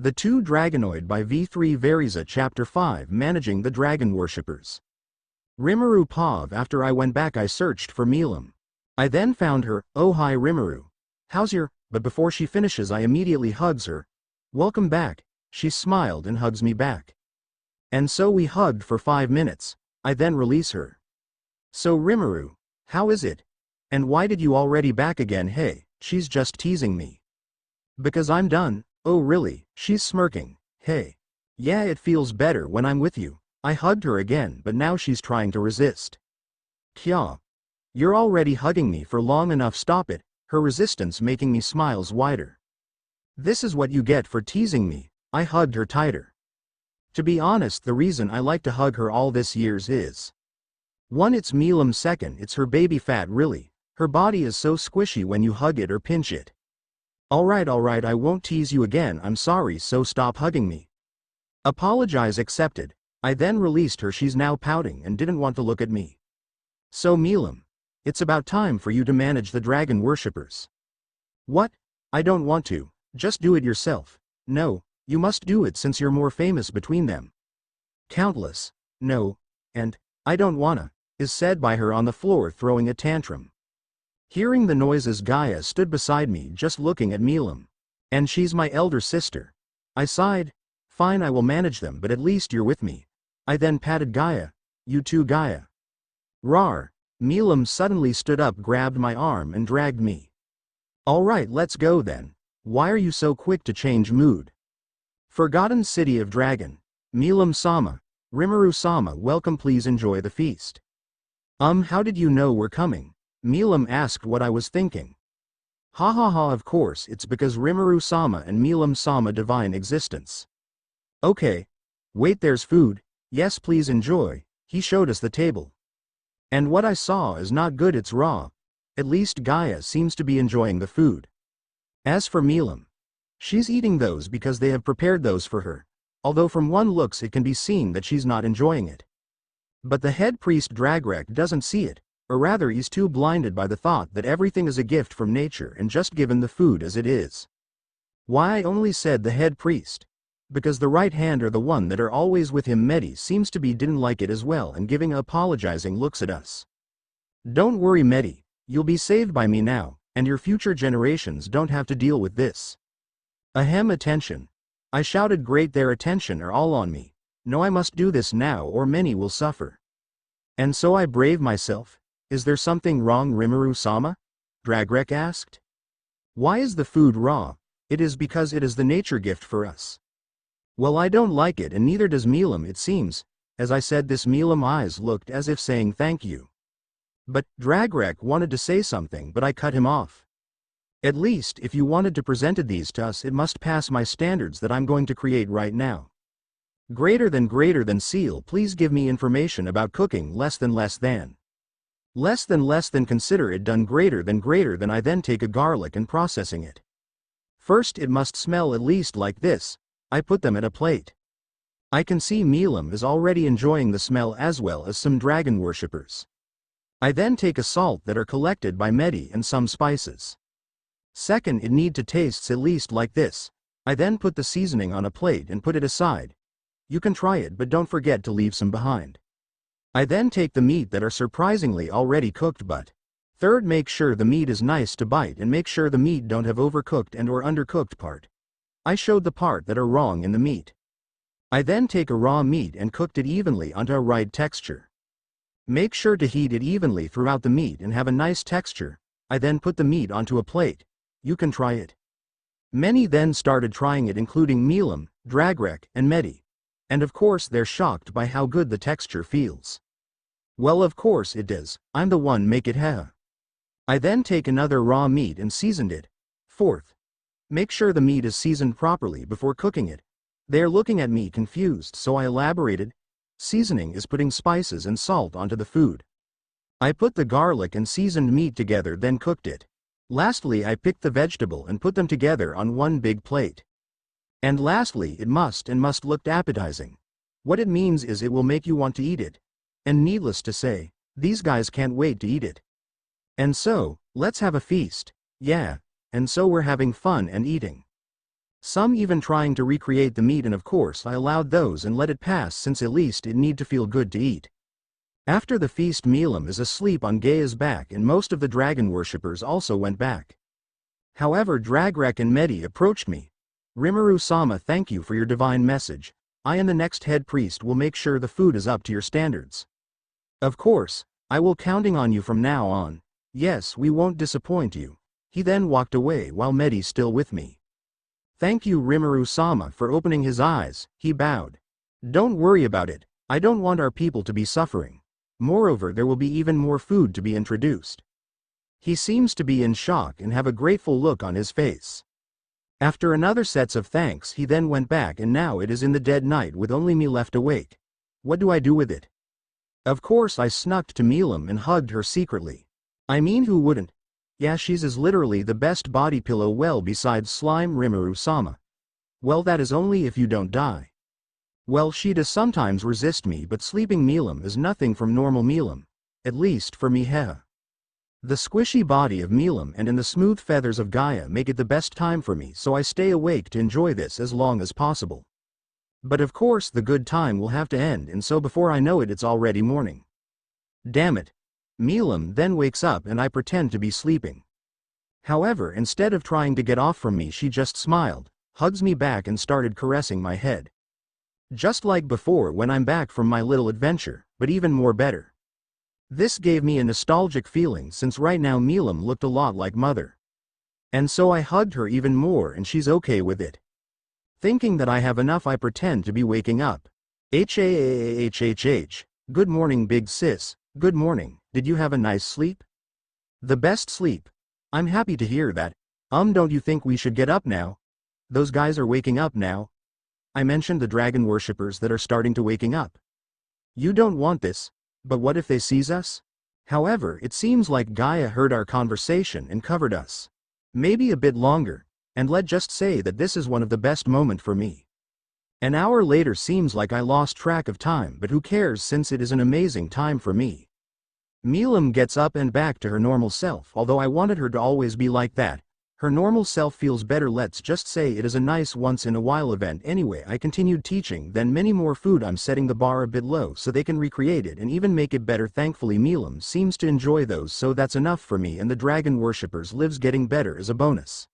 The Two Dragonoid by V3Veriza Chapter 5 Managing the Dragon Worshippers. Rimuru Pav. After I went back I searched for Milam. I then found her. Oh hi Rimuru. How's your... But before she finishes I immediately hugs her. Welcome back. She smiled and hugs me back. And so we hugged for 5 minutes. I then release her. So Rimuru, how is it? And why did you already back again? Hey, she's just teasing me. Because I'm done. Oh really? She's smirking. Hey. Yeah, it feels better when I'm with you. I hugged her again but now she's trying to resist. Kya. You're already hugging me for long enough, stop it. Her resistance making me smiles wider. This is what you get for teasing me. I hugged her tighter. To be honest, the reason I like to hug her all this years is 1. It's Milam, 2. It's her baby fat really. Her body is so squishy when you hug it or pinch it. Alright, I won't tease you again, I'm sorry, so stop hugging me. Apologize accepted. I then released her. She's now pouting and didn't want to look at me. So Milam, it's about time for you to manage the dragon worshippers. What? I don't want to, just do it yourself. No, you must do it since you're more famous between them. Countless. No, and, I don't wanna, is said by her on the floor throwing a tantrum. Hearing the noises, Gaia stood beside me just looking at Milam. And she's my elder sister. I sighed. Fine, I will manage them, but at least you're with me. I then patted Gaia. You too, Gaia. Rawr. Milam suddenly stood up, grabbed my arm and dragged me. Alright, let's go then. Why are you so quick to change mood? Forgotten City of Dragon. Milam Sama. Rimuru Sama, welcome, please enjoy the feast. How did you know we're coming? Milam asked what I was thinking. Ha ha ha, of course it's because Rimuru Sama and Milam Sama divine existence. Okay. Wait, there's food. Yes, please enjoy. He showed us the table. And what I saw is not good, it's raw. At least Gaia seems to be enjoying the food. As for Milam, she's eating those because they have prepared those for her, although from one looks it can be seen that she's not enjoying it. But the head priest Dragrek doesn't see it. Or rather, he's too blinded by the thought that everything is a gift from nature and just given the food as it is. Why I only said the head priest? Because the right hand or the one that are always with him, Medi, seems to be didn't like it as well and giving apologizing looks at us. Don't worry Medi, you'll be saved by me now, and your future generations don't have to deal with this. Ahem, attention. I shouted, great, their attention are all on me. No, I must do this now or many will suffer. And so I brave myself. Is there something wrong, Rimuru Sama? Dragrek asked. Why is the food raw? It is because it is the nature gift for us. Well, I don't like it and neither does Milam, it seems. As I said this, Milam eyes looked as if saying thank you. But Dragrek wanted to say something but I cut him off. At least, if you wanted to presented these to us, it must pass my standards that I'm going to create right now. Greater than seal, please give me information about cooking, less than. Less than consider it done, greater than I then take a garlic and processing it. First it must smell at least like this. I put them at a plate. I can see Milam is already enjoying the smell as well as some dragon worshippers. I then take a salt that are collected by Medi and some spices. Second, it need to tastes at least like this. I then put the seasoning on a plate and put it aside. You can try it but don't forget to leave some behind. I then take the meat that are surprisingly already cooked, but third, make sure the meat is nice to bite and make sure the meat don't have overcooked and or undercooked part. I showed the part that are wrong in the meat. I then take a raw meat and cooked it evenly onto a right texture. Make sure to heat it evenly throughout the meat and have a nice texture. I then put the meat onto a plate. You can try it. Many then started trying it, including Milam, Dragrek, and Medi. And of course they're shocked by how good the texture feels. Well, of course it does, I'm the one make it heh. I then take another raw meat and seasoned it. Fourth, make sure the meat is seasoned properly before cooking it. They're looking at me confused, so I elaborated. Seasoning is putting spices and salt onto the food. I put the garlic and seasoned meat together, then cooked it. Lastly, I picked the vegetable and put them together on one big plate. And lastly, it must look appetizing. What it means is it will make you want to eat it. And needless to say, these guys can't wait to eat it. And so, let's have a feast. Yeah, and so we're having fun and eating. Some even trying to recreate the meat, and of course I allowed those and let it pass since at least it need to feel good to eat. After the feast, Milim is asleep on Gaia's back and most of the dragon worshippers also went back. However, Dragrek and Medi approached me. Rimuru-sama, thank you for your divine message. I and the next head priest will make sure the food is up to your standards. Of course, I will counting on you from now on. Yes, we won't disappoint you. He then walked away while Medi still with me. Thank you Rimuru-sama for opening his eyes, he bowed. Don't worry about it, I don't want our people to be suffering. Moreover, there will be even more food to be introduced. He seems to be in shock and have a grateful look on his face. After another sets of thanks, he then went back, and now it is in the dead night with only me left awake. What do I do with it? Of course I snuck to Milim and hugged her secretly. I mean, who wouldn't? Yeah, she's is literally the best body pillow, well besides slime Rimuru-sama. Well, that is only if you don't die. Well, she does sometimes resist me, but sleeping Milim is nothing from normal Milim. At least for me, heh. The squishy body of Milim and in the smooth feathers of Gaia make it the best time for me, so I stay awake to enjoy this as long as possible. But of course the good time will have to end, and so before I know it it's already morning. Damn it. Milim then wakes up and I pretend to be sleeping. However, instead of trying to get off from me, she just smiled, hugs me back and started caressing my head. Just like before when I'm back from my little adventure, but even more better. This gave me a nostalgic feeling since right now Milim looked a lot like Mother. And so I hugged her even more and she's okay with it. Thinking that I have enough, I pretend to be waking up. H. Good morning big sis, good morning, did you have a nice sleep? The best sleep. I'm happy to hear that. Don't you think we should get up now? Those guys are waking up now. I mentioned the dragon worshippers that are starting to waking up. You don't want this. But what if they seize us? However, it seems like Gaia heard our conversation and covered us. Maybe a bit longer, and let's just say that this is one of the best moments for me. An hour later seems like I lost track of time, but who cares since it is an amazing time for me. Milim gets up and back to her normal self, although I wanted her to always be like that. Her normal self feels better, let's just say it is a nice once in a while event. Anyway, I continued teaching, then many more food. I'm setting the bar a bit low so they can recreate it and even make it better. Thankfully Milim seems to enjoy those, so that's enough for me, and the dragon worshippers lives getting better as a bonus.